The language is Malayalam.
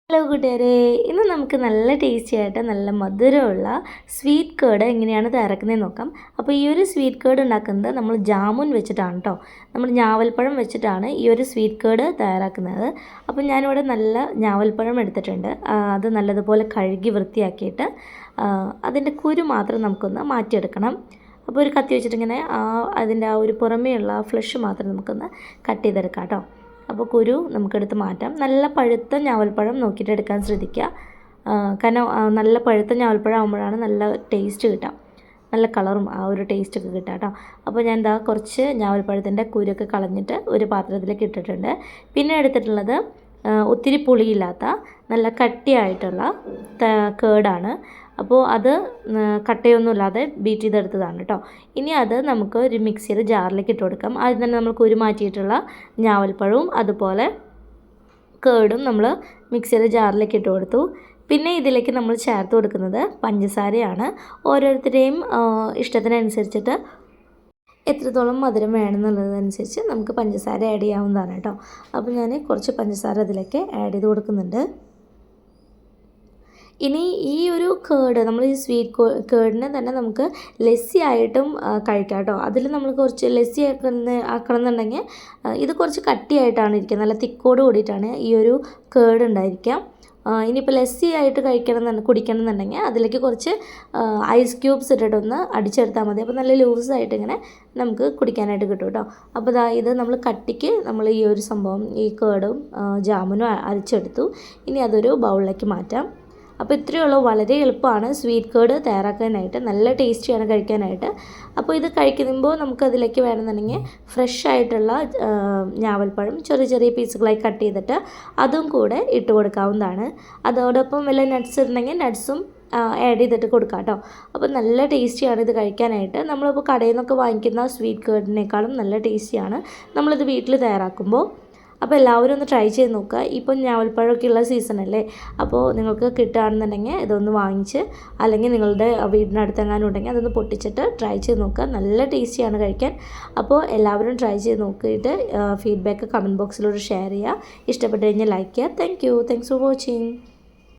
ഹലോ കൂട്ടുകാരെ, ഇന്ന് നമുക്ക് നല്ല ടേസ്റ്റി ആയിട്ട് നല്ല മധുരമുള്ള സ്വീറ്റ് കേർഡ് എങ്ങനെയാണ് തയ്യാറാക്കുന്നതെന്ന് നോക്കാം. അപ്പോൾ ഈ ഒരു സ്വീറ്റ് കേർഡ് ഉണ്ടാക്കുന്നത് നമ്മൾ ജാമുൻ വെച്ചിട്ടാണ് കേട്ടോ. നമ്മൾ ഞാവൽപ്പഴം വെച്ചിട്ടാണ് ഈ ഒരു സ്വീറ്റ് കേർഡ് തയ്യാറാക്കുന്നത്. അപ്പോൾ ഞാനിവിടെ നല്ല ഞാവൽപ്പഴം എടുത്തിട്ടുണ്ട്. അത് നല്ലതുപോലെ കഴുകി വൃത്തിയാക്കിയിട്ട് അതിൻ്റെ കുരു മാത്രം നമുക്കൊന്ന് മാറ്റിയെടുക്കണം. അപ്പോൾ ഒരു കത്തി വെച്ചിട്ടിങ്ങനെ അതിൻ്റെ ആ ഒരു പുറമേയുള്ള ഫ്ലഷ് മാത്രം നമുക്കൊന്ന് കട്ട് ചെയ്തെടുക്കാം കേട്ടോ. അപ്പോൾ കുരു നമുക്കെടുത്ത് മാറ്റാം. നല്ല പഴുത്ത ഞാവൽപ്പഴം നോക്കിയിട്ട് എടുക്കാൻ ശ്രദ്ധിക്കുക. കാരണം നല്ല പഴുത്ത ഞാവൽപ്പഴം ആകുമ്പോഴാണ് നല്ല ടേസ്റ്റ് കിട്ടുക, നല്ല കളറും ആ ഒരു ടേസ്റ്റൊക്കെ കിട്ടുക കേട്ടോ. അപ്പോൾ ഞാൻ കുറച്ച് ഞാവൽപ്പഴത്തിൻ്റെ കുരുവൊക്കെ കളഞ്ഞിട്ട് ഒരു പാത്രത്തിലേക്ക് ഇട്ടിട്ടുണ്ട്. പിന്നെ എടുത്തിട്ടുള്ളത് ഒത്തിരി പുളിയില്ലാത്ത നല്ല കട്ടിയായിട്ടുള്ള കേടാണ്. അപ്പോൾ അത് കട്ടയൊന്നുമില്ലാതെ ബീറ്റ് ചെയ്തെടുത്തതാണ് കേട്ടോ. ഇനി അത് നമുക്ക് ഒരു മിക്സിയുടെ ജാറിലേക്ക് ഇട്ട് കൊടുക്കാം. ആദ്യം തന്നെ നമ്മൾ കുരു മാറ്റിയിട്ടുള്ള ഞാവൽപ്പഴവും അതുപോലെ കേടും നമ്മൾ മിക്സിയുടെ ജാറിലേക്ക് ഇട്ട് കൊടുത്തു. പിന്നെ ഇതിലേക്ക് നമ്മൾ ചേർത്ത് കൊടുക്കുന്നത് പഞ്ചസാരയാണ്. ഓരോരുത്തരുടെയും ഇഷ്ടത്തിനനുസരിച്ചിട്ട് എത്രത്തോളം മധുരം വേണമെന്നുള്ളതനുസരിച്ച് നമുക്ക് പഞ്ചസാര ആഡ് ചെയ്യാവുന്നതാണ് കേട്ടോ. അപ്പോൾ ഞാൻ കുറച്ച് പഞ്ചസാര അതിലേക്ക് ആഡ് ചെയ്ത് കൊടുക്കുന്നുണ്ട്. ഇനി ഈ ഒരു കേർഡ് നമ്മൾ ഈ സ്വീറ്റ് കേർഡിനെ തന്നെ നമുക്ക് ലസ്സി ആയിട്ടും കഴിക്കാം കേട്ടോ. അതിൽ നമ്മൾ കുറച്ച് ലസ്സി ആക്കണമെന്നുണ്ടെങ്കിൽ ഇത് കുറച്ച് കട്ടിയായിട്ടാണ് ഇരിക്കുക, നല്ല തിക്കോട് കൂടിയിട്ടാണ് ഈ ഒരു കേർഡ് ഉണ്ടായിരിക്കുക. ഇനിയിപ്പോൾ ലസ്സി ആയിട്ട് കുടിക്കണം എന്നുണ്ടെങ്കിൽ അതിലേക്ക് കുറച്ച് ഐസ് ക്യൂബ്സ് ഇട്ടിട്ടൊന്ന് അടിച്ചെടുത്താൽ മതി. അപ്പോൾ നല്ല ലൂസായിട്ട് ഇങ്ങനെ നമുക്ക് കുടിക്കാനായിട്ട് കിട്ടും കേട്ടോ. അപ്പോൾ ഇത് നമ്മൾ കട്ടിക്ക് നമ്മൾ ഈ ഒരു സംഭവം ഈ കേർഡും ജാമുനും അരിച്ചെടുത്തു. ഇനി അതൊരു ബൗളിലേക്ക് മാറ്റാം. അപ്പോൾ ഇത്രയേ ഉള്ളൂ, വളരെ എളുപ്പമാണ് സ്വീറ്റ് കേർഡ് തയ്യാറാക്കാനായിട്ട്, നല്ല ടേസ്റ്റിയാണ് കഴിക്കാനായിട്ട്. അപ്പോൾ ഇത് കഴിക്കുമ്പോൾ നമുക്കതിലേക്ക് വേണമെന്നുണ്ടെങ്കിൽ ഫ്രഷ് ആയിട്ടുള്ള ഞാവൽപ്പഴം ചെറിയ ചെറിയ പീസുകളായി കട്ട് ചെയ്തിട്ട് അതും കൂടെ ഇട്ട് കൊടുക്കാവുന്നതാണ്. അതോടൊപ്പം വല്ല നട്ട്സ് ഉണ്ടെങ്കിൽ നട്ട്സും ആഡ് ചെയ്തിട്ട് കൊടുക്കാം കേട്ടോ. അപ്പോൾ നല്ല ടേസ്റ്റിയാണ് ഇത് കഴിക്കാനായിട്ട്. നമ്മളിപ്പോൾ കടയിൽ നിന്നൊക്കെ വാങ്ങിക്കുന്ന സ്വീറ്റ് കേർഡിനേക്കാളും നല്ല ടേസ്റ്റിയാണ് നമ്മളിത് വീട്ടിൽ തയ്യാറാക്കുമ്പോൾ. അപ്പോൾ എല്ലാവരും ഒന്ന് ട്രൈ ചെയ്ത് നോക്കുക. ഇപ്പം ഞാവൽപ്പഴമൊക്കെ ഉള്ള സീസണല്ലേ, അപ്പോൾ നിങ്ങൾക്ക് കിട്ടുകയാണെന്നുണ്ടെങ്കിൽ ഇതൊന്ന് വാങ്ങിച്ച്, അല്ലെങ്കിൽ നിങ്ങളുടെ വീടിനടുത്തെങ്ങാനും ഉണ്ടെങ്കിൽ അതൊന്ന് പൊട്ടിച്ചിട്ട് ട്രൈ ചെയ്ത് നോക്കുക. നല്ല ടേസ്റ്റിയാണ് കഴിക്കാൻ. അപ്പോൾ എല്ലാവരും ട്രൈ ചെയ്ത് നോക്കിയിട്ട് ഫീഡ്ബാക്ക് കമൻറ്റ് ബോക്സിലൂടെ ഷെയർ ചെയ്യുക. ഇഷ്ടപ്പെട്ട് കഴിഞ്ഞാൽ ലൈക്ക് ചെയ്യുക. Thanks for watching.